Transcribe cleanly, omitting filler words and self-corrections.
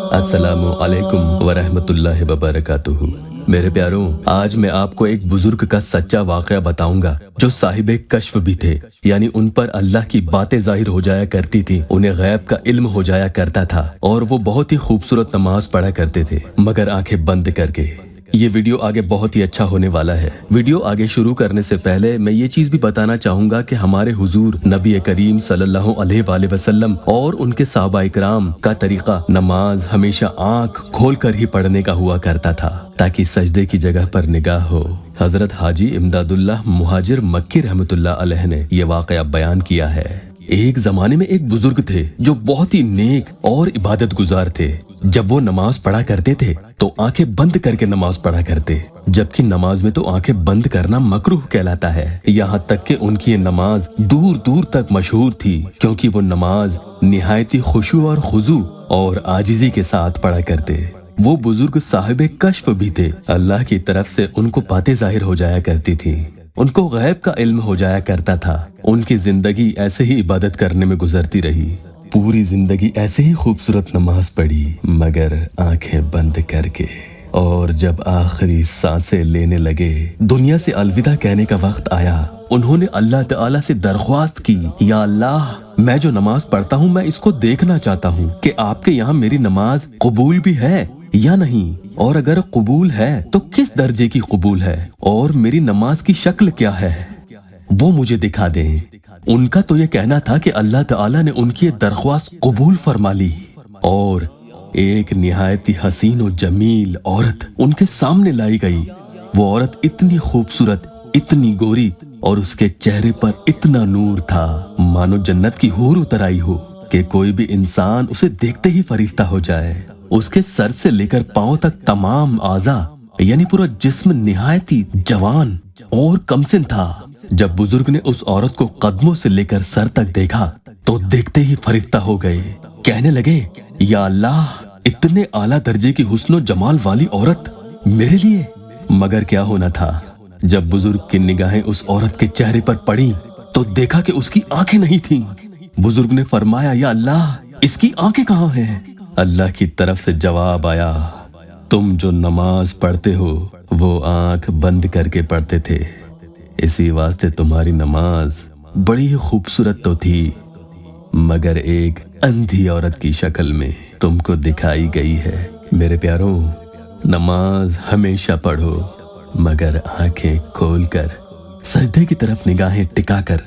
अस्सलामु अलैकुम वरहमतुल्लाहि वबरकातुहू। मेरे प्यारों, आज मैं आपको एक बुजुर्ग का सच्चा वाक़या बताऊंगा जो साहिबे कश्फ भी थे, यानी उन पर अल्लाह की बातें जाहिर हो जाया करती थी, उन्हें गैब का इल्म हो जाया करता था और वो बहुत ही खूबसूरत नमाज पढ़ा करते थे, मगर आंखें बंद करके। ये वीडियो आगे बहुत ही अच्छा होने वाला है। वीडियो आगे शुरू करने से पहले मैं ये चीज भी बताना चाहूंगा कि हमारे हुजूर नबी करीम सल्लल्लाहु अलैहि वसल्लम और उनके सहाबा इकराम का तरीका नमाज हमेशा आंख खोलकर ही पढ़ने का हुआ करता था, ताकि सजदे की जगह पर निगाह हो। हजरत हाजी इमदादुल्लाह मुहाजिर मक्की रहमतुल्लाह अलैह ने ये वाकया बयान किया है। एक जमाने में एक बुजुर्ग थे जो बहुत ही नेक और इबादत गुजार थे। जब वो नमाज पढ़ा करते थे तो आंखें बंद करके नमाज पढ़ा करते, जबकि नमाज में तो आंखें बंद करना मकरूह कहलाता है। यहाँ तक कि उनकी ये नमाज दूर दूर तक मशहूर थी, क्योंकि वो नमाज निहायती खुशू और खुजू और आजिजी के साथ पढ़ा करते। वो बुजुर्ग साहिबे कश्फ भी थे। अल्लाह की तरफ से उनको बातें जाहिर हो जाया करती थी, उनको गैब का इल्म हो जाया करता था। उनकी जिंदगी ऐसे ही इबादत करने में गुजरती रही, पूरी जिंदगी ऐसे ही खूबसूरत नमाज पढ़ी, मगर आंखें बंद करके। और जब आखिरी सांसें लेने लगे, दुनिया से अलविदा कहने का वक्त आया, उन्होंने अल्लाह ताला से दरख्वास्त की, या अल्लाह, मैं जो नमाज पढ़ता हूँ मैं इसको देखना चाहता हूँ कि आपके यहाँ मेरी नमाज कबूल भी है या नहीं, और अगर कबूल है तो किस दर्जे की कबूल है, और मेरी नमाज की शक्ल क्या है, वो मुझे दिखा दें। उनका तो ये कहना था कि अल्लाह ताला ने उनकी दरख्वास्त कबूल फरमा ली और एक निहायती हसीन और जमील औरत उनके सामने लाई गई। वो औरत इतनी खूबसूरत, इतनी गोरी, और उसके चेहरे पर इतना नूर था मानो जन्नत की हूर उतर आई हो, कि कोई भी इंसान उसे देखते ही फरिश्ता हो जाए। उसके सर से लेकर पांव तक तमाम आज़ा यानी पूरा जिस्म निहायती जवान और कमसिन था। जब बुजुर्ग ने उस औरत को कदमों से लेकर सर तक देखा तो देखते ही फरिश्ता हो गए। कहने लगे, या अल्लाह, इतने आला दर्जे की हुस्न जमाल वाली औरत मेरे लिए। मगर क्या होना था, जब बुजुर्ग की निगाहें उस औरत के चेहरे पर पड़ी तो देखा कि उसकी आंखें नहीं थीं। बुजुर्ग ने फरमाया, या अल्लाह, इसकी आंखें कहाँ हैं? अल्लाह की तरफ से जवाब आया, तुम जो नमाज पढ़ते हो वो आंख बंद करके पढ़ते थे, इसी वास्ते तुम्हारी नमाज बड़ी खूबसूरत तो थी, मगर एक अंधी औरत की शक्ल में तुमको दिखाई गई है। मेरे प्यारों, नमाज हमेशा पढ़ो, मगर आंखें खोलकर, सजदे की तरफ निगाहें टिकाकर।